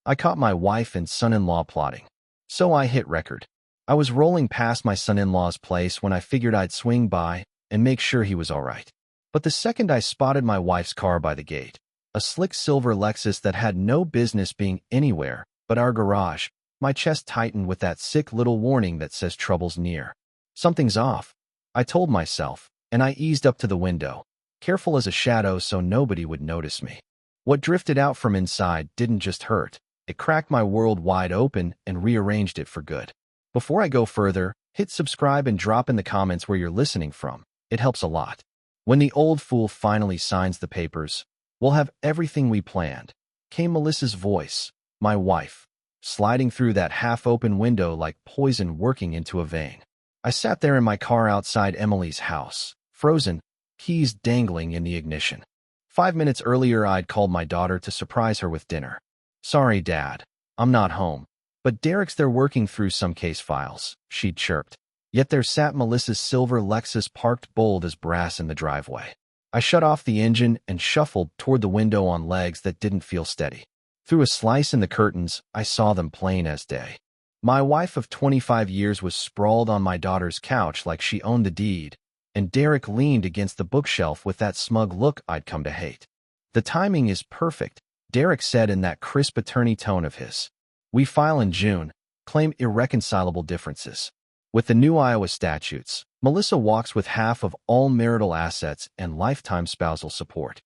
I caught my wife and son-in-law plotting. So I hit record. I was rolling past my son-in-law's place when I figured I'd swing by and make sure he was all right. But the second I spotted my wife's car by the gate, a slick silver Lexus that had no business being anywhere but our garage, my chest tightened with that sick little warning that says trouble's near. Something's off, I told myself, and I eased up to the window, careful as a shadow so nobody would notice me. What drifted out from inside didn't just hurt. It cracked my world wide open and rearranged it for good. Before I go further, hit subscribe and drop in the comments where you're listening from. It helps a lot. When the old fool finally signs the papers, we'll have everything we planned, came Melissa's voice, my wife, sliding through that half-open window like poison working into a vein. I sat there in my car outside Emily's house, frozen, keys dangling in the ignition. 5 minutes earlier, I'd called my daughter to surprise her with dinner. Sorry, Dad, I'm not home. But Derek's there working through some case files, she'd chirped. Yet there sat Melissa's silver Lexus parked bold as brass in the driveway. I shut off the engine and shuffled toward the window on legs that didn't feel steady. Through a slice in the curtains, I saw them plain as day. My wife of 25 years was sprawled on my daughter's couch like she owned the deed, and Derek leaned against the bookshelf with that smug look I'd come to hate. The timing is perfect, Derek said in that crisp attorney tone of his. We file in June, claim irreconcilable differences. With the new Iowa statutes, Melissa walks with half of all marital assets and lifetime spousal support.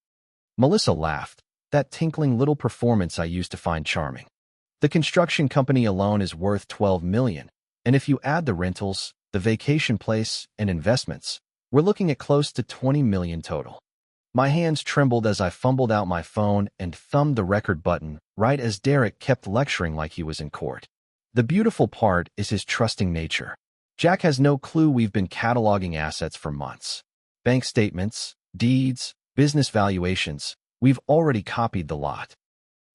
Melissa laughed, that tinkling little performance I used to find charming. The construction company alone is worth $12 million, and if you add the rentals, the vacation place, and investments, we're looking at close to $20 million total. My hands trembled as I fumbled out my phone and thumbed the record button right as Derek kept lecturing like he was in court. The beautiful part is his trusting nature. Jack has no clue we've been cataloging assets for months. Bank statements, deeds, business valuations, we've already copied the lot.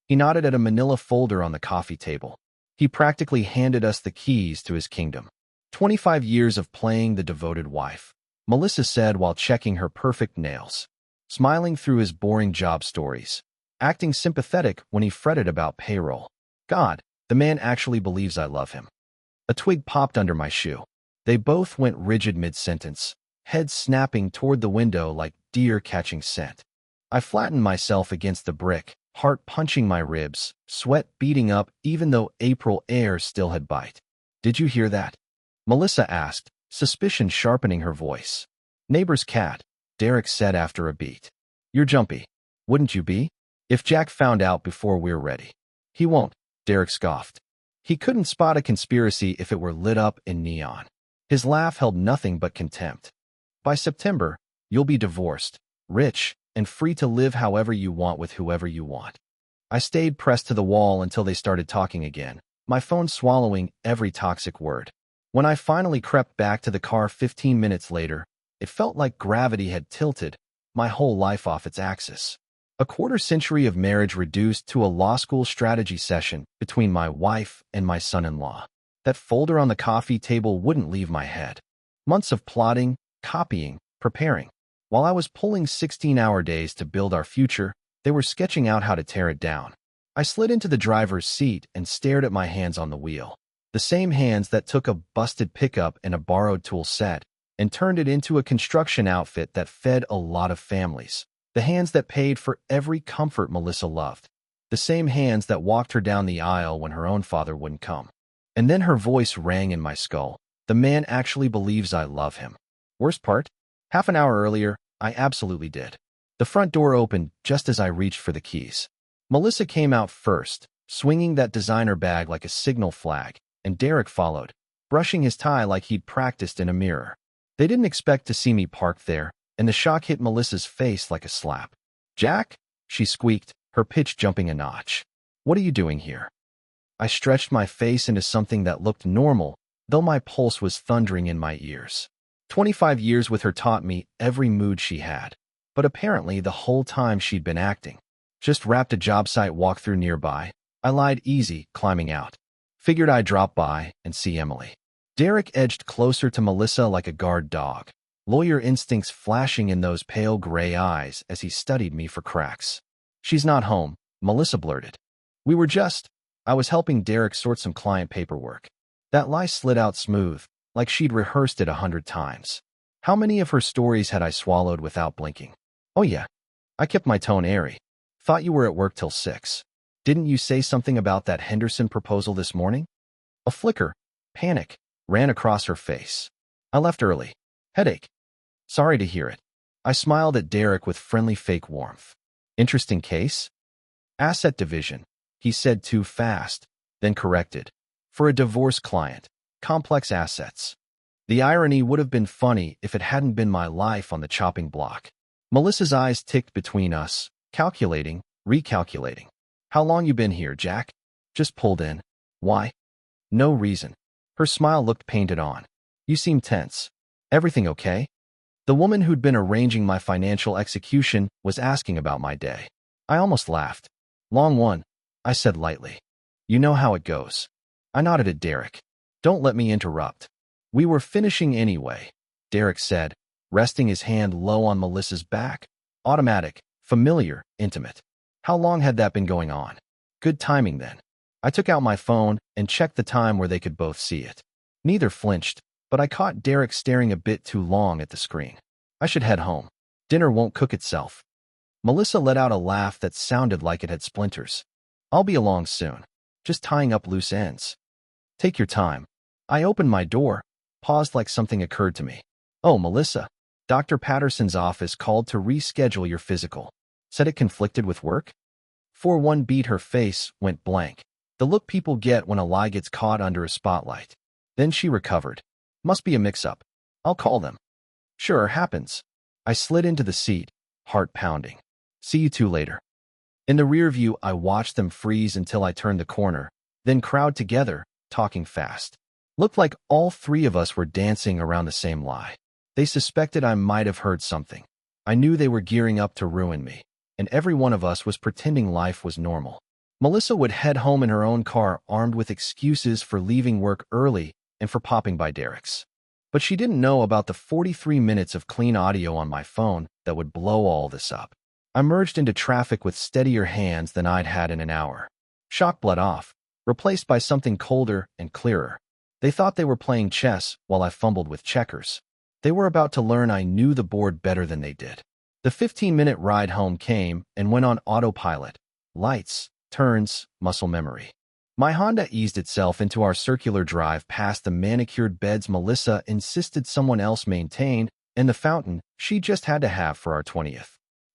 He nodded at a manila folder on the coffee table. He practically handed us the keys to his kingdom. 25 years of playing the devoted wife, Melissa said while checking her perfect nails, smiling through his boring job stories, acting sympathetic when he fretted about payroll. God, the man actually believes I love him. A twig popped under my shoe. They both went rigid mid-sentence, heads snapping toward the window like deer catching scent. I flattened myself against the brick, heart punching my ribs, sweat beating up even though April air still had bite. Did you hear that? Melissa asked, suspicion sharpening her voice. Neighbor's cat, Derek said after a beat. You're jumpy. Wouldn't you be? If Jack found out before we're ready. He won't, Derek scoffed. He couldn't spot a conspiracy if it were lit up in neon. His laugh held nothing but contempt. By September, you'll be divorced, rich, and free to live however you want with whoever you want. I stayed pressed to the wall until they started talking again, my phone swallowing every toxic word. When I finally crept back to the car 15 minutes later, it felt like gravity had tilted my whole life off its axis. A quarter-century of marriage reduced to a law school strategy session between my wife and my son-in-law. That folder on the coffee table wouldn't leave my head. Months of plotting, copying, preparing. While I was pulling 16-hour days to build our future, they were sketching out how to tear it down. I slid into the driver's seat and stared at my hands on the wheel. The same hands that took a busted pickup and a borrowed tool set and turned it into a construction outfit that fed a lot of families. The hands that paid for every comfort Melissa loved. The same hands that walked her down the aisle when her own father wouldn't come. And then her voice rang in my skull. The man actually believes I love him. Worst part? Half an hour earlier, I absolutely did. The front door opened just as I reached for the keys. Melissa came out first, swinging that designer bag like a signal flag, and Derek followed, brushing his tie like he'd practiced in a mirror. They didn't expect to see me parked there, and the shock hit Melissa's face like a slap. Jack? She squeaked, her pitch jumping a notch. What are you doing here? I stretched my face into something that looked normal, though my pulse was thundering in my ears. 25 years with her taught me every mood she had, but apparently the whole time she'd been acting. Just wrapped a job site walkthrough nearby. I lied easy, climbing out. Figured I'd drop by and see Emily. Derek edged closer to Melissa like a guard dog, lawyer instincts flashing in those pale gray eyes as he studied me for cracks. She's not home, Melissa blurted. We were just... I was helping Derek sort some client paperwork. That lie slid out smooth, like she'd rehearsed it 100 times. How many of her stories had I swallowed without blinking? Oh yeah. I kept my tone airy. Thought you were at work till 6. Didn't you say something about that Henderson proposal this morning? A flicker, panic, ran across her face. I left early. Headache. Sorry to hear it. I smiled at Derek with friendly fake warmth. Interesting case? Asset division, he said too fast, then corrected. For a divorce client, complex assets. The irony would have been funny if it hadn't been my life on the chopping block. Melissa's eyes ticked between us, calculating, recalculating. How long you been here, Jack? Just pulled in. Why? No reason. Her smile looked painted on. You seem tense. Everything okay? The woman who'd been arranging my financial execution was asking about my day. I almost laughed. Long one, I said lightly. You know how it goes. I nodded at Derek. Don't let me interrupt. We were finishing anyway, Derek said, resting his hand low on Melissa's back. Automatic, familiar, intimate. How long had that been going on? Good timing then. I took out my phone and checked the time where they could both see it. Neither flinched, but I caught Derek staring a bit too long at the screen. I should head home. Dinner won't cook itself. Melissa let out a laugh that sounded like it had splinters. I'll be along soon. Just tying up loose ends. Take your time. I opened my door, paused like something occurred to me. Oh, Melissa. Dr. Patterson's office called to reschedule your physical. Said it conflicted with work? For one beat, her face went blank. The look people get when a lie gets caught under a spotlight. Then she recovered. Must be a mix-up. I'll call them. Sure, happens. I slid into the seat, heart pounding. See you two later. In the rear view, I watched them freeze until I turned the corner, then crowd together, talking fast. Looked like all three of us were dancing around the same lie. They suspected I might have heard something. I knew they were gearing up to ruin me, and every one of us was pretending life was normal. Melissa would head home in her own car, armed with excuses for leaving work early and for popping by Derek's. But she didn't know about the 43 minutes of clean audio on my phone that would blow all this up. I merged into traffic with steadier hands than I'd had in an hour. Shock bled off, replaced by something colder and clearer. They thought they were playing chess while I fumbled with checkers. They were about to learn I knew the board better than they did. The 15-minute ride home came and went on autopilot. Lights, turns, muscle memory. My Honda eased itself into our circular drive past the manicured beds Melissa insisted someone else maintain and the fountain she just had to have for our 20th.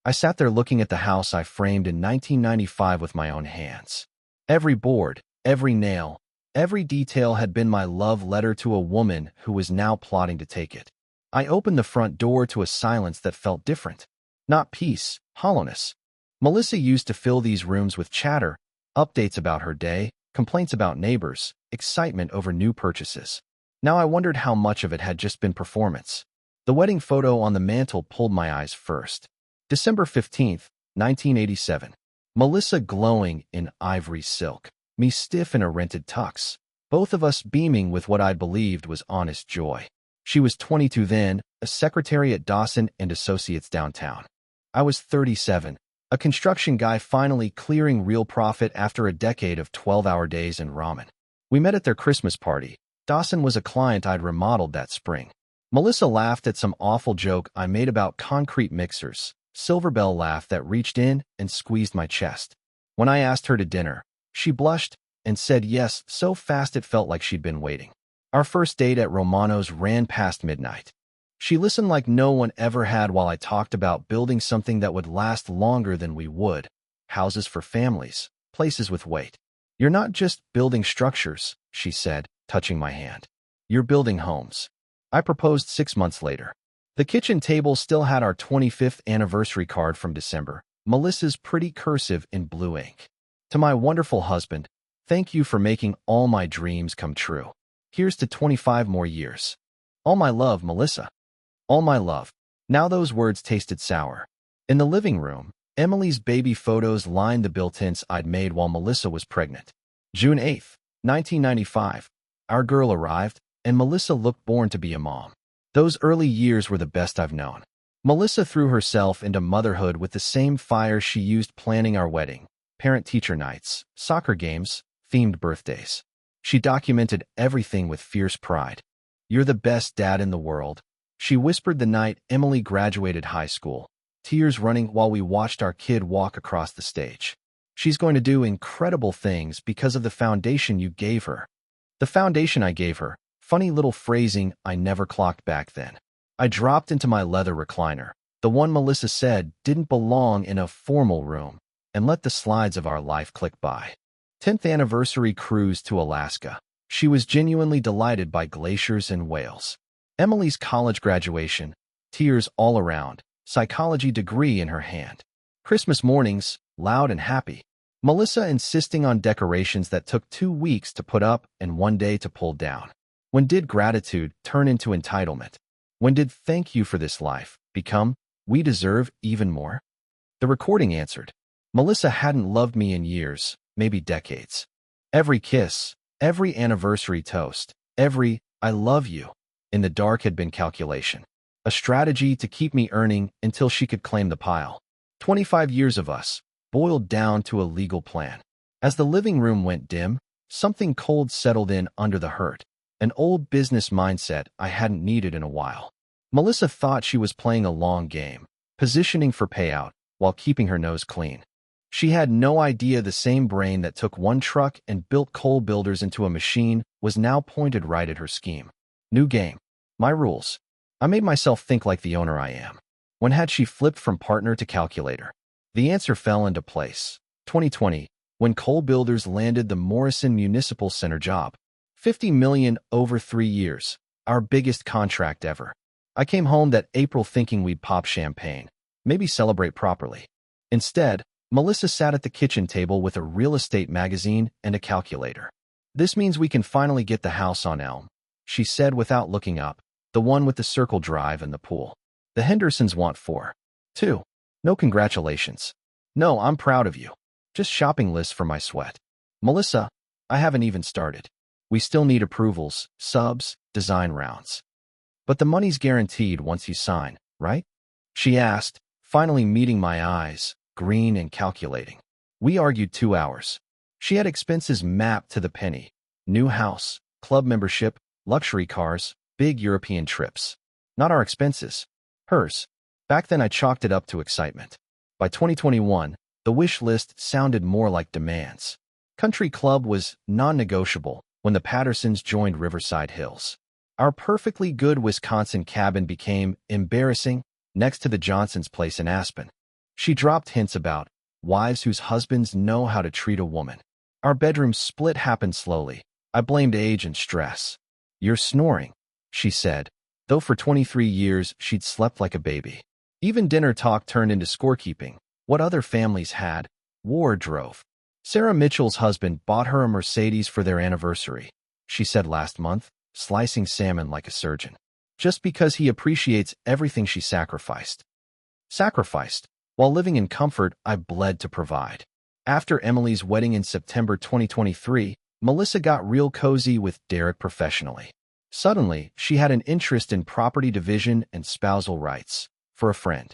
I sat there looking at the house I framed in 1995 with my own hands. Every board, every nail, every detail had been my love letter to a woman who was now plotting to take it. I opened the front door to a silence that felt different. Not peace, hollowness. Melissa used to fill these rooms with chatter, updates about her day, complaints about neighbors, excitement over new purchases. Now I wondered how much of it had just been performance. The wedding photo on the mantel pulled my eyes first. December 15th, 1987. Melissa glowing in ivory silk, me stiff in a rented tux, both of us beaming with what I believed was honest joy. She was 22 then, a secretary at Dawson and Associates downtown. I was 37, a construction guy finally clearing real profit after a decade of 12-hour days and ramen. We met at their Christmas party. Dawson was a client I'd remodeled that spring. Melissa laughed at some awful joke I made about concrete mixers, silver bell laugh that reached in and squeezed my chest. When I asked her to dinner, she blushed and said yes so fast it felt like she'd been waiting. Our first date at Romano's ran past midnight. She listened like no one ever had while I talked about building something that would last longer than we would. Houses for families, places with weight. You're not just building structures, she said, touching my hand. You're building homes. I proposed 6 months later. The kitchen table still had our 25th anniversary card from December, Melissa's pretty cursive in blue ink. To my wonderful husband, thank you for making all my dreams come true. Here's to 25 more years. All my love, Melissa. All my love. Now those words tasted sour. In the living room, Emily's baby photos lined the built-ins I'd made while Melissa was pregnant. June 8th, 1995. Our girl arrived, and Melissa looked born to be a mom. Those early years were the best I've known. Melissa threw herself into motherhood with the same fire she used planning our wedding. Parent-teacher nights, soccer games, themed birthdays. She documented everything with fierce pride. "You're the best dad in the world," she whispered the night Emily graduated high school, tears running while we watched our kid walk across the stage. "She's going to do incredible things because of the foundation you gave her." The foundation I gave her. Funny little phrasing I never clocked back then. I dropped into my leather recliner, the one Melissa said didn't belong in a formal room, and let the slides of our life click by. 10th anniversary cruise to Alaska. She was genuinely delighted by glaciers and whales. Emily's college graduation, tears all around, psychology degree in her hand. Christmas mornings, loud and happy. Melissa insisting on decorations that took 2 weeks to put up and 1 day to pull down. When did gratitude turn into entitlement? When did "thank you for this life" become "we deserve even more"? The recording answered. Melissa hadn't loved me in years, maybe decades. Every kiss, every anniversary toast, every "I love you" in the dark had been calculation. A strategy to keep me earning until she could claim the pile. 25 years of us, boiled down to a legal plan. As the living room went dim, something cold settled in under the hurt. An old business mindset I hadn't needed in a while. Melissa thought she was playing a long game, positioning for payout while keeping her nose clean. She had no idea the same brain that took one truck and built coal builders into a machine was now pointed right at her scheme. New game. My rules. I made myself think like the owner I am. When had she flipped from partner to calculator? The answer fell into place. 2020, when coal builders landed the Morrison Municipal Center job. $50 million over 3 years. Our biggest contract ever. I came home that April thinking we'd pop champagne, maybe celebrate properly. Instead, Melissa sat at the kitchen table with a real estate magazine and a calculator. "This means we can finally get the house on Elm," she said without looking up, "the one with the circle drive and the pool. The Hendersons want 4. 2. No congratulations. No, I'm proud of you. Just shopping lists for my sweat. Melissa, I haven't even started. We still need approvals, subs, design rounds. But the money's guaranteed once you sign, right?" she asked, finally meeting my eyes, green and calculating. We argued 2 hours. She had expenses mapped to the penny. New house, club membership, luxury cars, big European trips. Not our expenses. Hers. Back then I chalked it up to excitement. By 2021, the wish list sounded more like demands. Country club was non-negotiable when the Pattersons joined Riverside Hills. Our perfectly good Wisconsin cabin became embarrassing next to the Johnsons' place in Aspen. She dropped hints about wives whose husbands know how to treat a woman. Our bedroom split happened slowly. I blamed age and stress. "You're snoring," she said, though for 23 years she'd slept like a baby. Even dinner talk turned into scorekeeping. What other families had? Wardrobe. "Sarah Mitchell's husband bought her a Mercedes for their anniversary," she said last month, slicing salmon like a surgeon. "Just because he appreciates everything she sacrificed." Sacrificed. While living in comfort, I bled to provide. After Emily's wedding in September 2023, Melissa got real cozy with Derek professionally. Suddenly, she had an interest in property division and spousal rights. For a friend.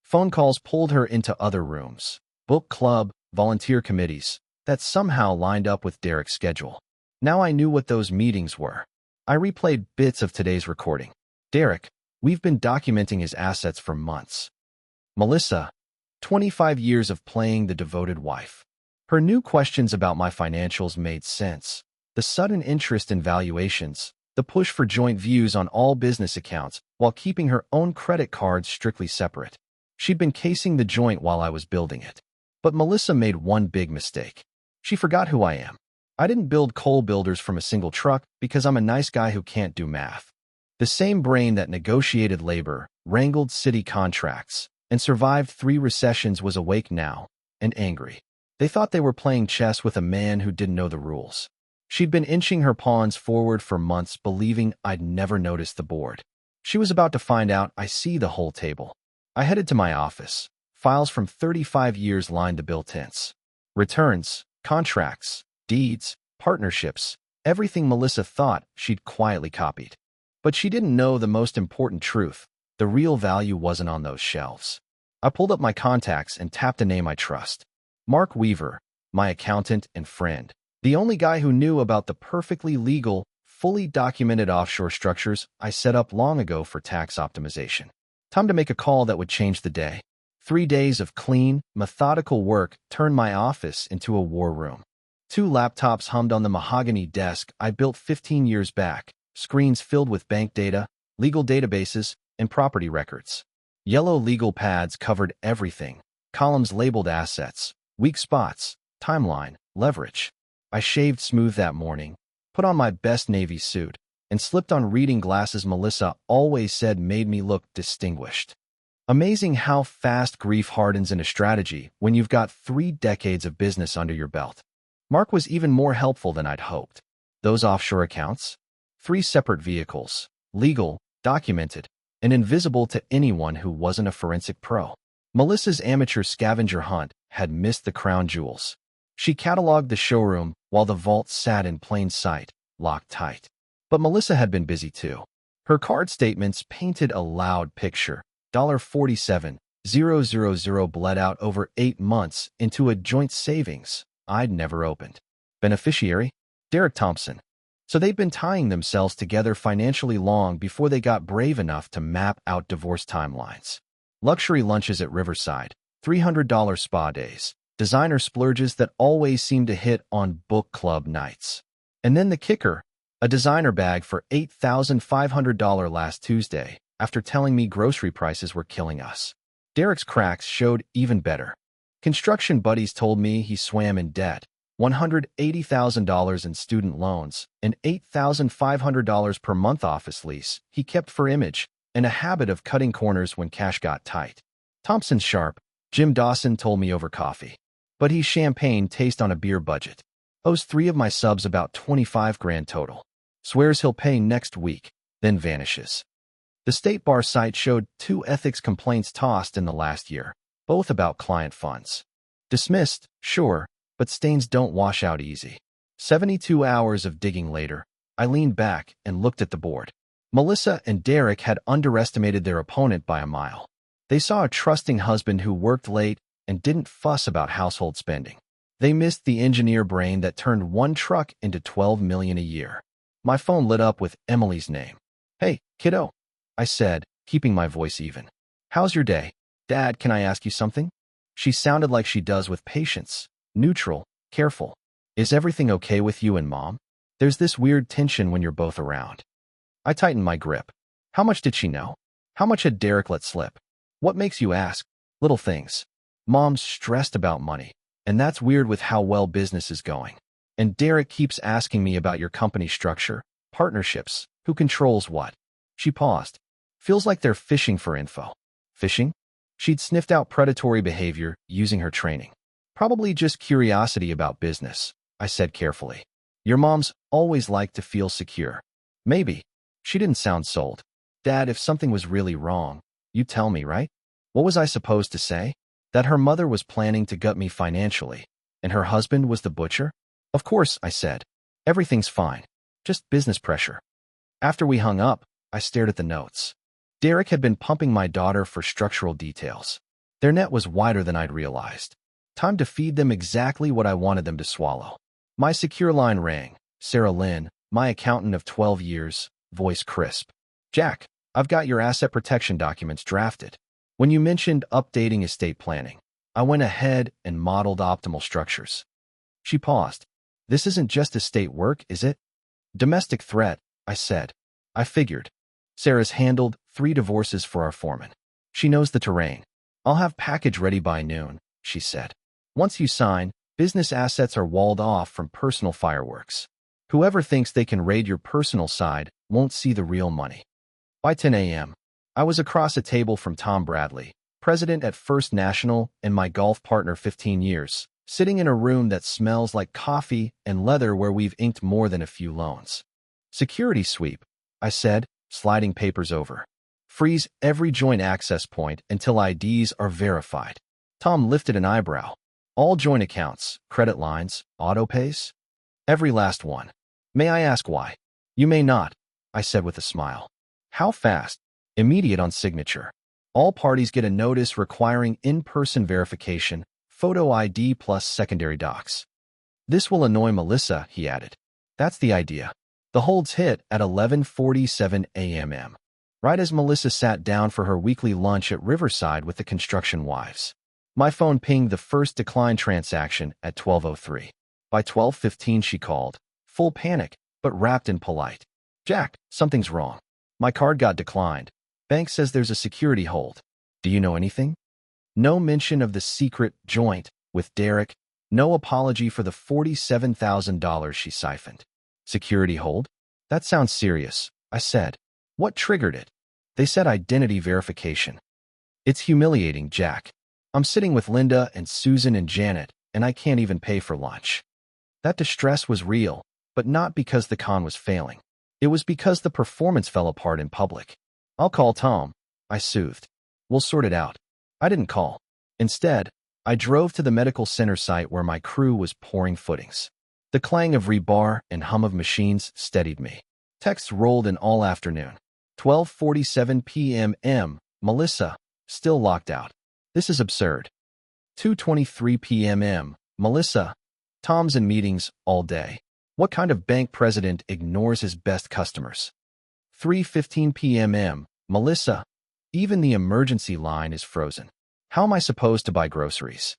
Phone calls pulled her into other rooms. Book club, volunteer committees, that somehow lined up with Derek's schedule. Now I knew what those meetings were. I replayed bits of today's recording. "Derek, we've been documenting his assets for months." Melissa, 25 years of playing the devoted wife. Her new questions about my financials made sense. The sudden interest in valuations, the push for joint views on all business accounts while keeping her own credit cards strictly separate. She'd been casing the joint while I was building it. But Melissa made one big mistake. She forgot who I am. I didn't build coal builders from a single truck because I'm a nice guy who can't do math. The same brain that negotiated labor, wrangled city contracts, and survived 3 recessions was awake now, and angry. They thought they were playing chess with a man who didn't know the rules. She'd been inching her pawns forward for months, believing I'd never noticed the board. She was about to find out I see the whole table. I headed to my office. Files from 35 years lined the built-ins. Returns, contracts, deeds, partnerships, everything Melissa thought she'd quietly copied. But she didn't know the most important truth. The real value wasn't on those shelves. I pulled up my contacts and tapped a name I trust. Mark Weaver, my accountant and friend. The only guy who knew about the perfectly legal, fully documented offshore structures I set up long ago for tax optimization. Time to make a call that would change the day. 3 days of clean, methodical work turned my office into a war room. 2 laptops hummed on the mahogany desk I built 15 years back, screens filled with bank data, legal databases, and property records. Yellow legal pads covered everything, columns labeled assets, weak spots, timeline, leverage. I shaved smooth that morning, put on my best navy suit, and slipped on reading glasses Melissa always said made me look distinguished. Amazing how fast grief hardens into strategy when you've got 3 decades of business under your belt. Mark was even more helpful than I'd hoped. Those offshore accounts? 3 separate vehicles, legal, documented, and invisible to anyone who wasn't a forensic pro. Melissa's amateur scavenger hunt had missed the crown jewels. She cataloged the showroom while the vault sat in plain sight, locked tight. But Melissa had been busy too. Her card statements painted a loud picture. $47,000 bled out over 8 months into a joint savings I'd never opened. Beneficiary? Derek Thompson. So they'd been tying themselves together financially long before they got brave enough to map out divorce timelines. Luxury lunches at Riverside, $300 spa days, designer splurges that always seemed to hit on book club nights. And then the kicker, a designer bag for $8,500 last Tuesday, after telling me grocery prices were killing us. Derek's cracks showed even better. Construction buddies told me he swam in debt, $180,000 in student loans, an $8,500 per month office lease he kept for image, and a habit of cutting corners when cash got tight. Thompson's sharp, Jim Dawson told me over coffee. But he's champagne taste on a beer budget. Owes 3 of my subs about 25 grand total. Swears he'll pay next week, then vanishes. The State Bar site showed 2 ethics complaints tossed in the last year, both about client funds. Dismissed, sure, but stains don't wash out easy. 72 hours of digging later, I leaned back and looked at the board. Melissa and Derek had underestimated their opponent by a mile. They saw a trusting husband who worked late and didn't fuss about household spending. They missed the engineer brain that turned 1 truck into $12 million a year. My phone lit up with Emily's name. "Hey, kiddo," I said, keeping my voice even. "How's your day? Dad, can I ask you something?" She sounded like she does with patience. Neutral, careful. "Is everything okay with you and Mom? There's this weird tension when you're both around." I tightened my grip. How much did she know? How much had Derek let slip? What makes you ask? Little things. Mom's stressed about money, and that's weird with how well business is going. And Derek keeps asking me about your company structure, partnerships, who controls what. She paused. Feels like they're fishing for info. Fishing? She'd sniffed out predatory behavior using her training. Probably just curiosity about business, I said carefully. Your mom's always liked to feel secure. Maybe. She didn't sound sold. Dad, if something was really wrong, you'd tell me, right? What was I supposed to say? That her mother was planning to gut me financially, and her husband was the butcher? Of course, I said. Everything's fine. Just business pressure. After we hung up, I stared at the notes. Derek had been pumping my daughter for structural details. Their net was wider than I'd realized. Time to feed them exactly what I wanted them to swallow. My secure line rang. Sarah Lynn, my accountant of 12 years, voice crisp. "Jack, I've got your asset protection documents drafted. When you mentioned updating estate planning, I went ahead and modeled optimal structures." She paused. "This isn't just estate work, is it?" "Domestic threat," I said. "I figured. Sarah's handled 3 divorces for our foreman. She knows the terrain. I'll have package ready by noon," she said. "Once you sign, business assets are walled off from personal fireworks. Whoever thinks they can raid your personal side won't see the real money." By 10 a.m., I was across a table from Tom Bradley, president at First National and my golf partner 15 years, sitting in a room that smells like coffee and leather where we've inked more than a few loans. "Security sweep," I said, sliding papers over. "Freeze every joint access point until IDs are verified." Tom lifted an eyebrow. "All joint accounts, credit lines, auto pays?" "Every last one." "May I ask why?" "You may not," I said with a smile. "How fast?" "Immediate on signature. All parties get a notice requiring in-person verification, photo ID plus secondary docs." This will annoy Melissa, he added. That's the idea. The holds hit at 11:47 a.m. right as Melissa sat down for her weekly lunch at Riverside with the construction wives. My phone pinged the first decline transaction at 12:03. By 12:15 she called, full panic, but wrapped in polite. Jack, something's wrong. My card got declined. Bank says there's a security hold. Do you know anything? No mention of the secret joint with Derek. No apology for the $47,000 she siphoned. Security hold? That sounds serious, I said. What triggered it? They said identity verification. It's humiliating, Jack. I'm sitting with Linda and Susan and Janet, and I can't even pay for lunch. That distress was real, but not because the con was failing. It was because the performance fell apart in public. I'll call Tom, I soothed. We'll sort it out. I didn't call. Instead, I drove to the medical center site where my crew was pouring footings. The clang of rebar and hum of machines steadied me. Texts rolled in all afternoon. 12:47 p.m. Melissa, still locked out. This is absurd. 2:23 p.m. Melissa, Tom's in meetings all day. What kind of bank president ignores his best customers? 3:15 p.m. Melissa, even the emergency line is frozen. How am I supposed to buy groceries?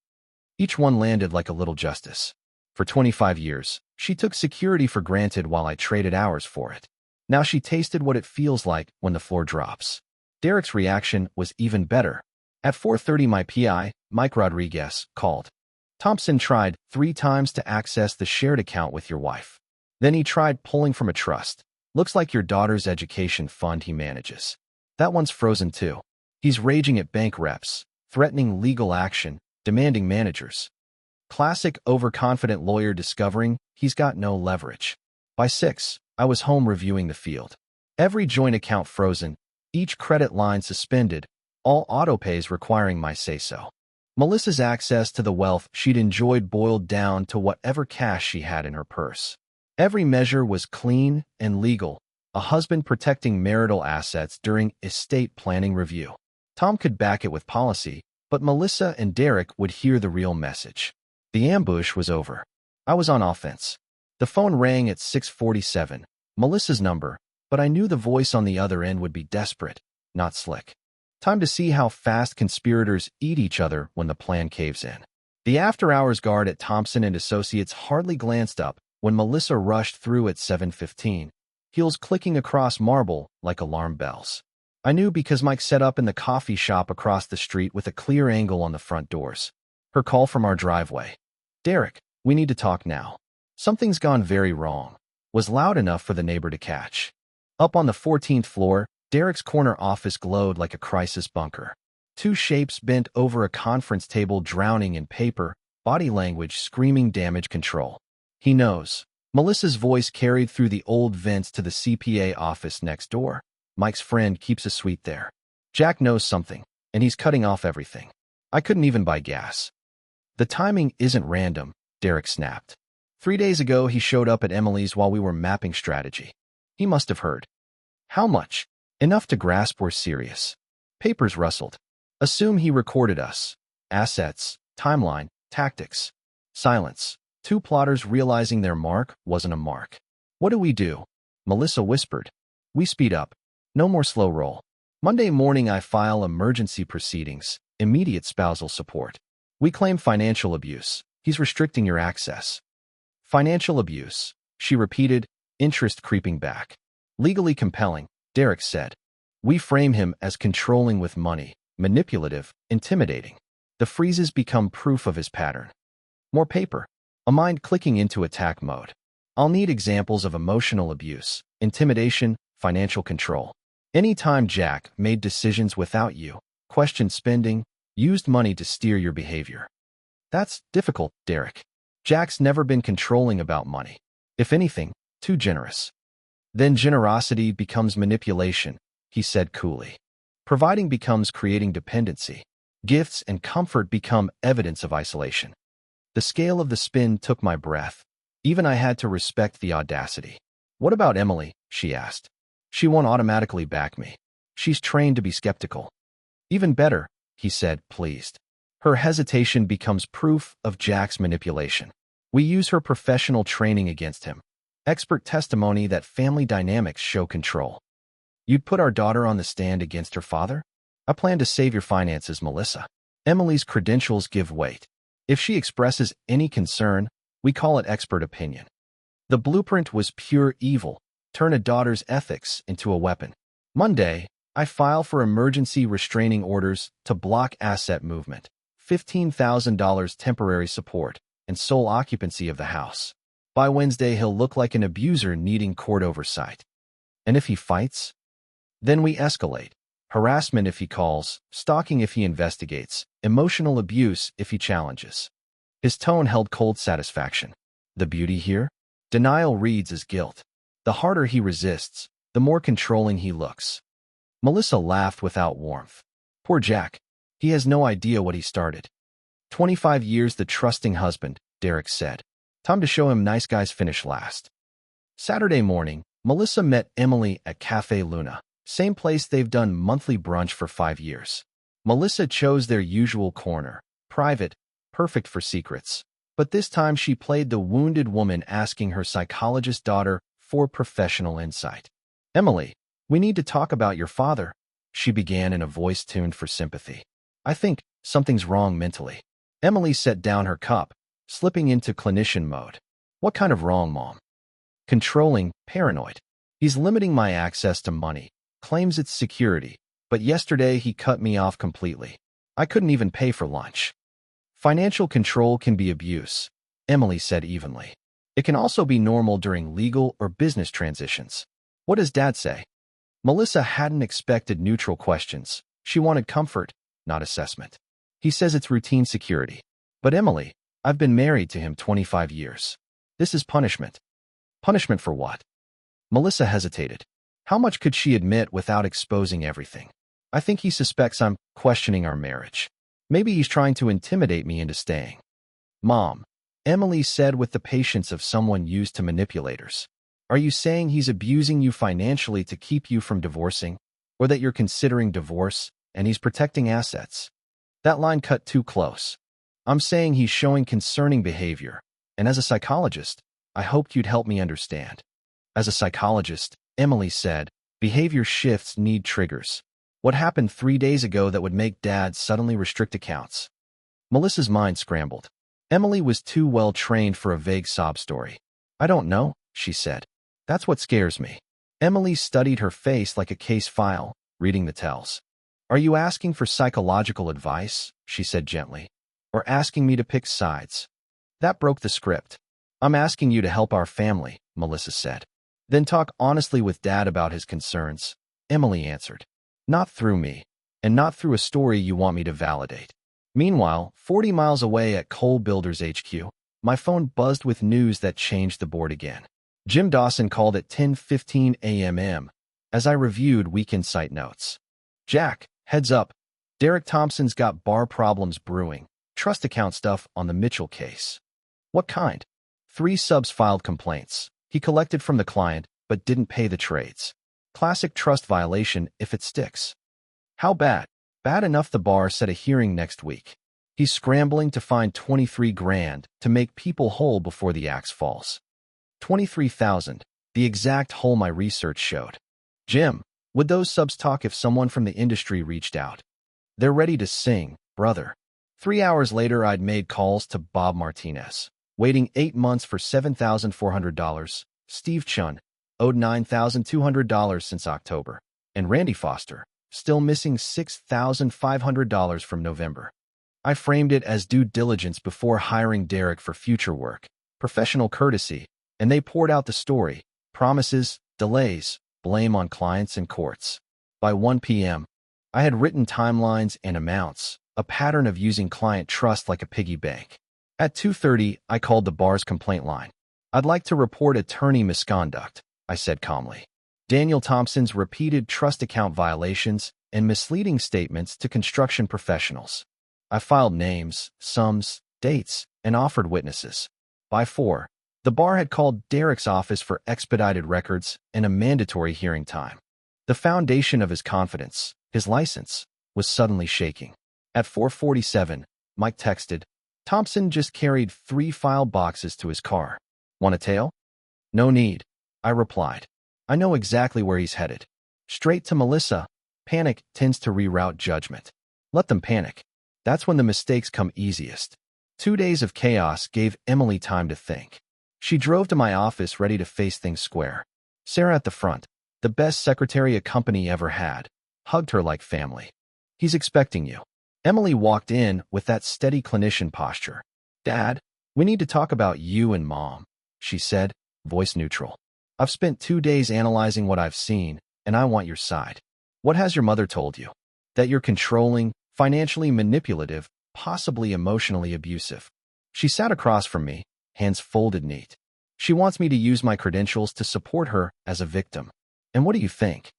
Each one landed like a little justice. For 25 years, she took security for granted while I traded hours for it. Now she tasted what it feels like when the floor drops. Derek's reaction was even better. At 4:30 my PI, Mike Rodriguez, called. Thompson tried 3 times to access the shared account with your wife. Then he tried pulling from a trust. Looks like your daughter's education fund he manages. That one's frozen too. He's raging at bank reps, threatening legal action, demanding managers. Classic overconfident lawyer discovering he's got no leverage. By 6, I was home reviewing the field. Every joint account frozen, each credit line suspended, all autopays requiring my say-so. Melissa's access to the wealth she'd enjoyed boiled down to whatever cash she had in her purse. Every measure was clean and legal, a husband protecting marital assets during estate planning review. Tom could back it with policy, but Melissa and Derek would hear the real message. The ambush was over. I was on offense. The phone rang at 6:47, Melissa's number, but I knew the voice on the other end would be desperate, not slick. Time to see how fast conspirators eat each other when the plan caves in. The after-hours guard at Thompson & Associates hardly glanced up when Melissa rushed through at 7:15, heels clicking across marble like alarm bells. I knew because Mike set up in the coffee shop across the street with a clear angle on the front doors. Her call from our driveway. Derek, we need to talk now. Something's gone very wrong, was loud enough for the neighbor to catch. Up on the 14th floor, Derek's corner office glowed like a crisis bunker. 2 shapes bent over a conference table drowning in paper, body language screaming damage control. He knows. Melissa's voice carried through the old vents to the CPA office next door. Mike's friend keeps a suite there. Jack knows something, and he's cutting off everything. I couldn't even buy gas. The timing isn't random, Derek snapped. 3 days ago, he showed up at Emily's while we were mapping strategy. He must have heard. How much? Enough to grasp we're serious. Papers rustled. Assume he recorded us. Assets, timeline, tactics. Silence. 2 plotters realizing their mark wasn't a mark. What do we do? Melissa whispered. We speed up. No more slow roll. Monday morning I file emergency proceedings, immediate spousal support. We claim financial abuse. He's restricting your access. Financial abuse, she repeated, interest creeping back. Legally compelling, Derek said. We frame him as controlling with money, manipulative, intimidating. The freezes become proof of his pattern. More paper. A mind clicking into attack mode. I'll need examples of emotional abuse, intimidation, financial control. Anytime Jack made decisions without you, questioned spending, used money to steer your behavior. That's difficult, Derek. Jack's never been controlling about money. If anything, too generous. Then generosity becomes manipulation, he said coolly. Providing becomes creating dependency. Gifts and comfort become evidence of isolation. The scale of the spin took my breath. Even I had to respect the audacity. What about Emily? She asked. She won't automatically back me. She's trained to be skeptical. Even better, he said, pleased. Her hesitation becomes proof of Jack's manipulation. We use her professional training against him. Expert testimony that family dynamics show control. You'd put our daughter on the stand against her father? I plan to save your finances, Melissa. Emily's credentials give weight. If she expresses any concern, we call it expert opinion. The blueprint was pure evil. Turn a daughter's ethics into a weapon. Monday, I file for emergency restraining orders to block asset movement, $15,000 temporary support, and sole occupancy of the house. By Wednesday, he'll look like an abuser needing court oversight. And if he fights? Then we escalate. Harassment if he calls, stalking if he investigates, emotional abuse if he challenges. His tone held cold satisfaction. The beauty here? Denial reads as guilt. The harder he resists, the more controlling he looks. Melissa laughed without warmth. Poor Jack. He has no idea what he started. 25 years the trusting husband, Derek said. Time to show him nice guys finish last. Saturday morning, Melissa met Emily at Cafe Luna, same place they've done monthly brunch for 5 years. Melissa chose their usual corner, private, perfect for secrets. But this time she played the wounded woman asking her psychologist daughter for professional insight. Emily, we need to talk about your father, she began in a voice tuned for sympathy. I think something's wrong mentally. Emily set down her cup, slipping into clinician mode. What kind of wrong, Mom? Controlling, paranoid. He's limiting my access to money, claims it's security, but yesterday he cut me off completely. I couldn't even pay for lunch. Financial control can be abuse, Emily said evenly. It can also be normal during legal or business transitions. What does Dad say? Melissa hadn't expected neutral questions. She wanted comfort, not assessment. He says it's routine security. But Emily, I've been married to him 25 years. This is punishment. Punishment for what? Melissa hesitated. How much could she admit without exposing everything? I think he suspects I'm questioning our marriage. Maybe he's trying to intimidate me into staying. Mom, Emily said with the patience of someone used to manipulators. Are you saying he's abusing you financially to keep you from divorcing? Or that you're considering divorce and he's protecting assets? That line cut too close. I'm saying he's showing concerning behavior. And as a psychologist, I hoped you'd help me understand. As a psychologist, Emily said, behavior shifts need triggers. What happened 3 days ago that would make Dad suddenly restrict accounts? Melissa's mind scrambled. Emily was too well trained for a vague sob story. I don't know, she said. That's what scares me. Emily studied her face like a case file, reading the tells. Are you asking for psychological advice? She said gently. Or asking me to pick sides? That broke the script. I'm asking you to help our family, Melissa said. Then talk honestly with Dad about his concerns, Emily answered. Not through me, and not through a story you want me to validate. Meanwhile, 40 miles away at Cole Builders HQ, my phone buzzed with news that changed the board again. Jim Dawson called at 10:15 a.m. as I reviewed weekend site notes. Jack, heads up. Derek Thompson's got bar problems brewing. Trust account stuff on the Mitchell case. What kind? 3 subs filed complaints. He collected from the client, but didn't pay the trades. Classic trust violation if it sticks. How bad? Bad enough the bar set a hearing next week. He's scrambling to find 23 grand to make people whole before the axe falls. 23,000, the exact hole my research showed. Jim, would those subs talk if someone from the industry reached out? They're ready to sing, brother. 3 hours later, I'd made calls to Bob Martinez, waiting 8 months for $7,400. Steve Chun, owed $9,200 since October. And Randy Foster, still missing $6,500 from November. I framed it as due diligence before hiring Derek for future work, professional courtesy, and they poured out the story, promises, delays, blame on clients and courts. By 1 p.m., I had written timelines and amounts, a pattern of using client trust like a piggy bank. At 2:30, I called the bar's complaint line. I'd like to report attorney misconduct, I said calmly. Daniel Thompson's repeated trust account violations and misleading statements to construction professionals. I filed names, sums, dates, and offered witnesses. By 4, the bar had called Derek's office for expedited records and a mandatory hearing time. The foundation of his confidence, his license, was suddenly shaking. At 4:47, Mike texted, Thompson just carried 3 file boxes to his car. Want a tail? No need, I replied. I know exactly where he's headed. Straight to Melissa. Panic tends to reroute judgment. Let them panic. That's when the mistakes come easiest. 2 days of chaos gave Emily time to think. She drove to my office ready to face things square. Sarah at the front, the best secretary a company ever had, hugged her like family. He's expecting you. Emily walked in with that steady clinician posture. Dad, we need to talk about you and Mom, she said, voice neutral. I've spent 2 days analyzing what I've seen, and I want your side. What has your mother told you? That you're controlling, financially manipulative, possibly emotionally abusive. She sat across from me, hands folded neat. She wants me to use my credentials to support her as a victim. And what do you think?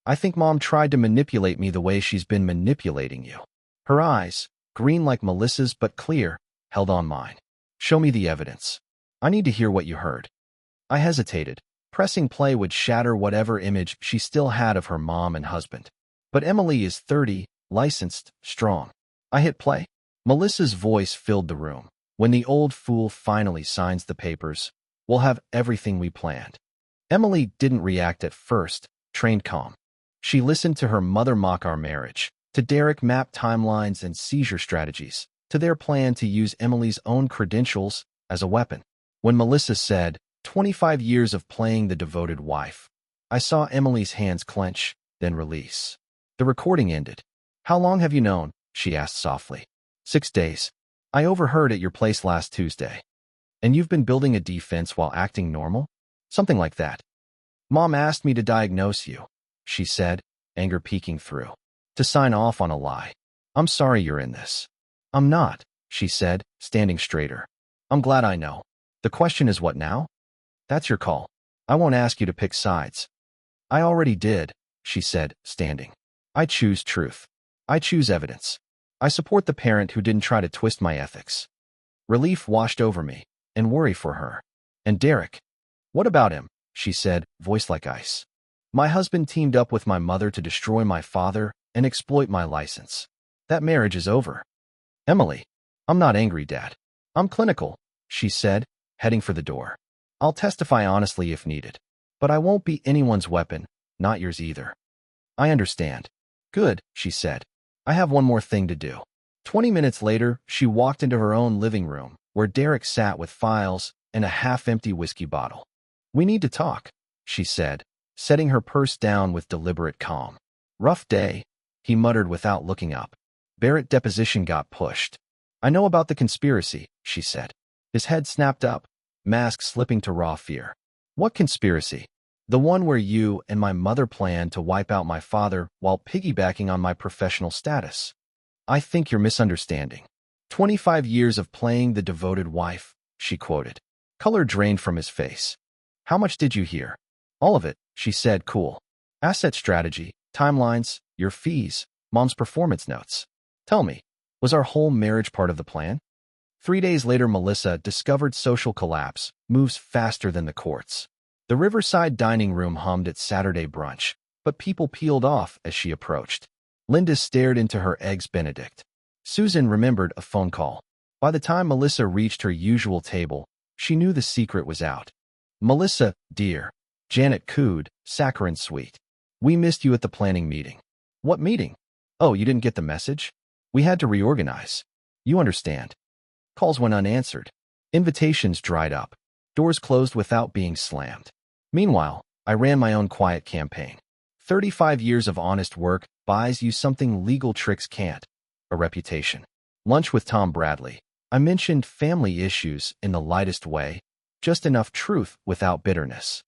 I think Mom tried to manipulate me the way she's been manipulating you. Her eyes, green like Melissa's but clear, held on mine. Show me the evidence. I need to hear what you heard. I hesitated. Pressing play would shatter whatever image she still had of her mom and husband. But Emily is 30, licensed, strong. I hit play. Melissa's voice filled the room. When the old fool finally signs the papers, we'll have everything we planned. Emily didn't react at first, trained calm. She listened to her mother mock our marriage, to Derek map timelines and seizure strategies, to their plan to use Emily's own credentials as a weapon. When Melissa said, 25 years of playing the devoted wife, I saw Emily's hands clench, then release. The recording ended. How long have you known? She asked softly. 6 days. I overheard at your place last Tuesday. And you've been building a defense while acting normal? Something like that. Mom asked me to diagnose you, she said, anger peeking through. To sign off on a lie. I'm sorry you're in this. I'm not, she said, standing straighter. I'm glad I know. The question is what now? That's your call. I won't ask you to pick sides. I already did, she said, standing. I choose truth. I choose evidence. I support the parent who didn't try to twist my ethics. Relief washed over me, and worry for her. And Derek. What about him? She said, voice like ice. My husband teamed up with my mother to destroy my father and exploit my license. That marriage is over. Emily. I'm not angry, Dad. I'm clinical, she said, heading for the door. I'll testify honestly if needed. But I won't be anyone's weapon, not yours either. I understand. Good, she said. I have one more thing to do. 20 minutes later, she walked into her own living room, where Derek sat with files and a half-empty whiskey bottle. We need to talk, she said, setting her purse down with deliberate calm. Rough day, he muttered without looking up. Barrett deposition got pushed. I know about the conspiracy, she said. His head snapped up, mask slipping to raw fear. What conspiracy? The one where you and my mother planned to wipe out my father while piggybacking on my professional status. I think you're misunderstanding. 25 years of playing the devoted wife, she quoted. Color drained from his face. How much did you hear? All of it, she said, cool. Asset strategy, timelines, your fees, Mom's performance notes. Tell me, was our whole marriage part of the plan? 3 days later, Melissa discovered social collapse moves faster than the courts. The Riverside dining room hummed at Saturday brunch, but people peeled off as she approached. Linda stared into her eggs Benedict. Susan remembered a phone call. By the time Melissa reached her usual table, she knew the secret was out. Melissa, dear. Janet cooed, saccharine sweet. We missed you at the planning meeting. What meeting? Oh, you didn't get the message? We had to reorganize. You understand. Calls went unanswered. Invitations dried up. Doors closed without being slammed. Meanwhile, I ran my own quiet campaign. 35 years of honest work buys you something legal tricks can't. A reputation. Lunch with Tom Bradley. I mentioned family issues in the lightest way, just enough truth without bitterness.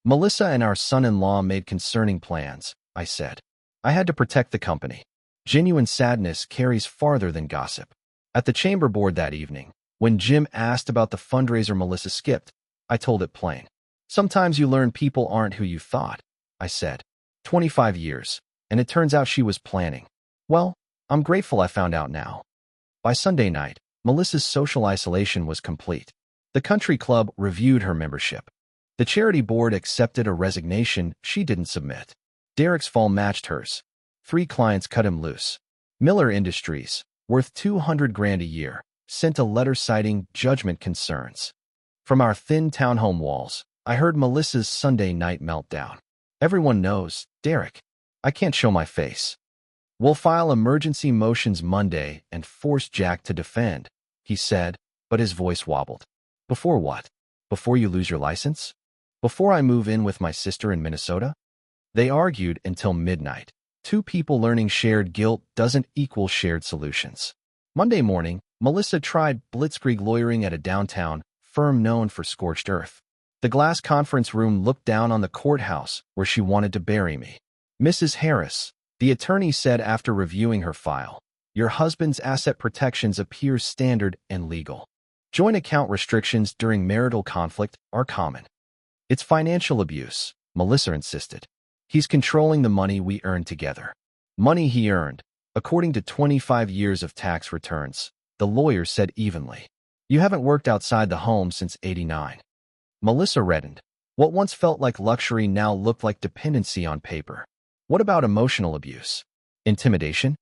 Melissa and our son-in-law made concerning plans, I said. I had to protect the company. Genuine sadness carries farther than gossip. At the chamber board that evening, when Jim asked about the fundraiser Melissa skipped, I told it plain. Sometimes you learn people aren't who you thought, I said. 25 years, and it turns out she was planning. Well, I'm grateful I found out now. By Sunday night, Melissa's social isolation was complete. The country club reviewed her membership. The charity board accepted a resignation she didn't submit. Derek's fall matched hers. 3 clients cut him loose. Miller Industries, worth $200,000 a year, sent a letter citing judgment concerns. From our thin townhome walls, I heard Melissa's Sunday night meltdown. Everyone knows, Derek. I can't show my face. We'll file emergency motions Monday and force Jack to defend, he said, but his voice wobbled. Before what? Before you lose your license? Before I move in with my sister in Minnesota? They argued until midnight. Two people learning shared guilt doesn't equal shared solutions. Monday morning, Melissa tried blitzkrieg lawyering at a downtown firm known for scorched earth. The glass conference room looked down on the courthouse where she wanted to bury me. Mrs. Harris, the attorney said after reviewing her file, your husband's asset protections appear standard and legal. Joint account restrictions during marital conflict are common. It's financial abuse, Melissa insisted. He's controlling the money we earn together. Money he earned, according to 25 years of tax returns, the lawyer said evenly. You haven't worked outside the home since '89. Melissa reddened. What once felt like luxury now looked like dependency on paper. What about emotional abuse? Intimidation?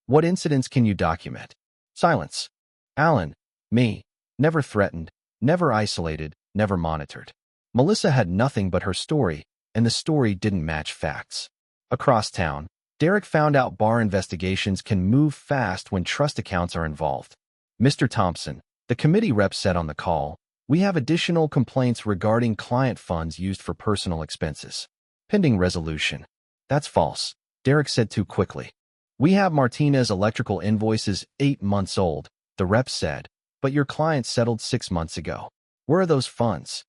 What incidents can you document? Silence. Alan, me, never threatened, never isolated, never monitored. Melissa had nothing but her story, and the story didn't match facts. Across town, Derek found out bar investigations can move fast when trust accounts are involved. Mr. Thompson, the committee rep said on the call, we have additional complaints regarding client funds used for personal expenses. Pending resolution. That's false, Derek said too quickly. We have Martinez electrical invoices 8 months old, the rep said, but your client settled 6 months ago. Where are those funds?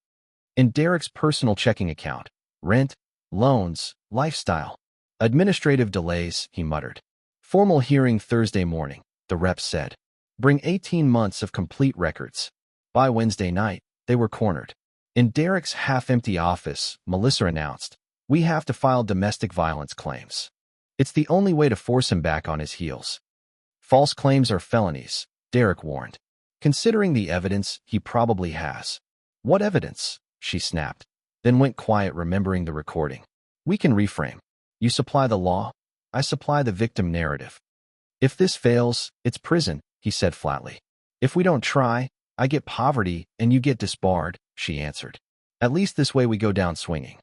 In Derek's personal checking account. Rent, loans, lifestyle. Administrative delays, he muttered. Formal hearing Thursday morning, the rep said. Bring 18 months of complete records. By Wednesday night, they were cornered. In Derek's half-empty office, Melissa announced, we have to file domestic violence claims. It's the only way to force him back on his heels. False claims are felonies, Derek warned. Considering the evidence, he probably has. What evidence? She snapped, then went quiet remembering the recording. We can reframe. You supply the law, I supply the victim narrative. If this fails, it's prison, he said flatly. If we don't try, I get poverty and you get disbarred, she answered. At least this way we go down swinging.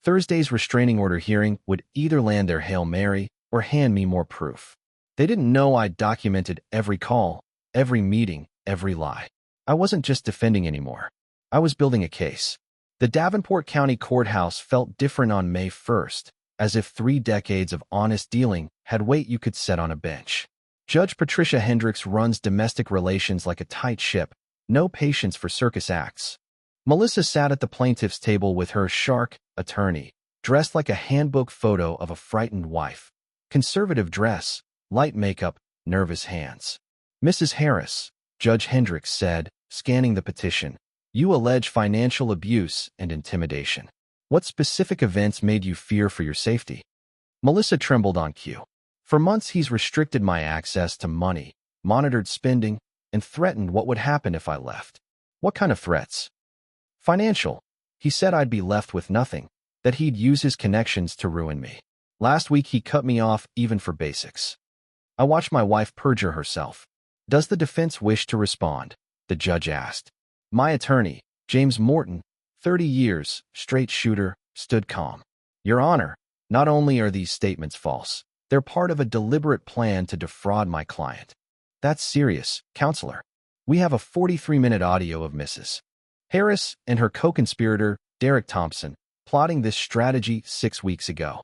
Thursday's restraining order hearing would either land their Hail Mary or hand me more proof. They didn't know I'd documented every call, every meeting, every lie. I wasn't just defending anymore. I was building a case. The Davenport County Courthouse felt different on May 1st, as if 3 decades of honest dealing had weight you could set on a bench. Judge Patricia Hendricks runs domestic relations like a tight ship, no patience for circus acts. Melissa sat at the plaintiff's table with her shark attorney, dressed like a handbook photo of a frightened wife. Conservative dress, light makeup, nervous hands. Mrs. Harris, Judge Hendricks said, scanning the petition, you allege financial abuse and intimidation. What specific events made you fear for your safety? Melissa trembled on cue. For months he's restricted my access to money, monitored spending, and threatened what would happen if I left. What kind of threats? Financial. He said I'd be left with nothing, that he'd use his connections to ruin me. Last week he cut me off even for basics. I watched my wife perjure herself. Does the defense wish to respond? The judge asked. My attorney, James Morton, 30 years, straight shooter, stood calm. Your Honor, not only are these statements false, they're part of a deliberate plan to defraud my client. That's serious, counselor. We have a 43-minute audio of Mrs. Harris and her co-conspirator, Derek Thompson, plotting this strategy 6 weeks ago.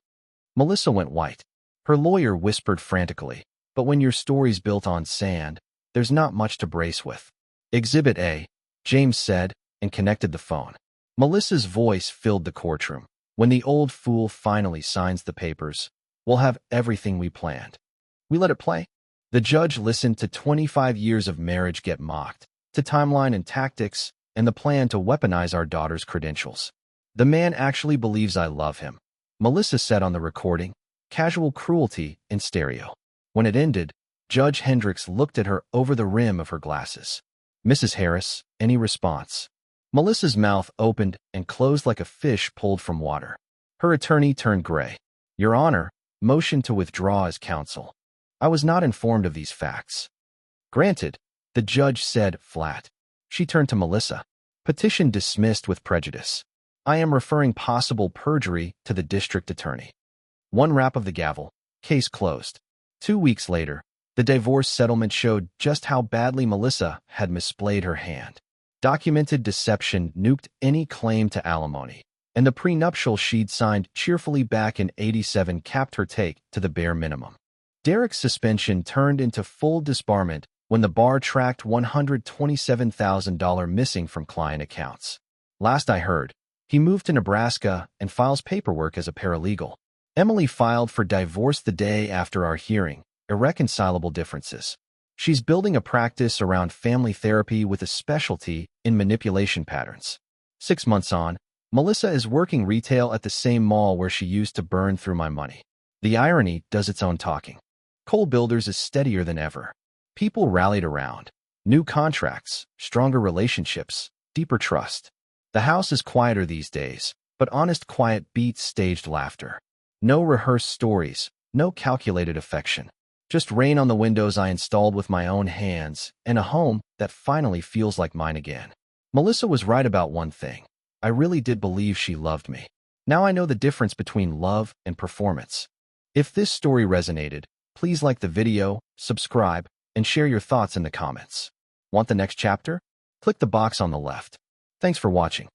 Melissa went white. Her lawyer whispered frantically, but when your story's built on sand, there's not much to brace with. Exhibit A, James said, and connected the phone. Melissa's voice filled the courtroom. When the old fool finally signs the papers, we'll have everything we planned. We let it play. The judge listened to 25 years of marriage get mocked, to timeline and tactics, and the plan to weaponize our daughter's credentials. The man actually believes I love him, Melissa said on the recording, casual cruelty in stereo. When it ended, Judge Hendricks looked at her over the rim of her glasses. Mrs. Harris, any response? Melissa's mouth opened and closed like a fish pulled from water. Her attorney turned gray. Your Honor, motion to withdraw as counsel. I was not informed of these facts. Granted, The judge said flat. She turned to Melissa. Petition dismissed with prejudice. I am referring possible perjury to the district attorney. One rap of the gavel. Case closed. 2 weeks later, the divorce settlement showed just how badly Melissa had misplayed her hand. Documented deception nuked any claim to alimony, and the prenuptial she'd signed cheerfully back in '87 capped her take to the bare minimum. Derek's suspension turned into full disbarment when the bar tracked $127,000 missing from client accounts. Last I heard, he moved to Nebraska and files paperwork as a paralegal. Emily filed for divorce the day after our hearing, irreconcilable differences. She's building a practice around family therapy with a specialty in manipulation patterns. 6 months on, Melissa is working retail at the same mall where she used to burn through my money. The irony does its own talking. Cole Builders is steadier than ever. People rallied around. New contracts, stronger relationships, deeper trust. The house is quieter these days, but honest quiet beats staged laughter. No rehearsed stories, no calculated affection. Just rain on the windows I installed with my own hands, and a home that finally feels like mine again. Melissa was right about one thing. I really did believe she loved me. Now I know the difference between love and performance. If this story resonated, please like the video, subscribe, and share your thoughts in the comments. Want the next chapter? Click the box on the left. Thanks for watching.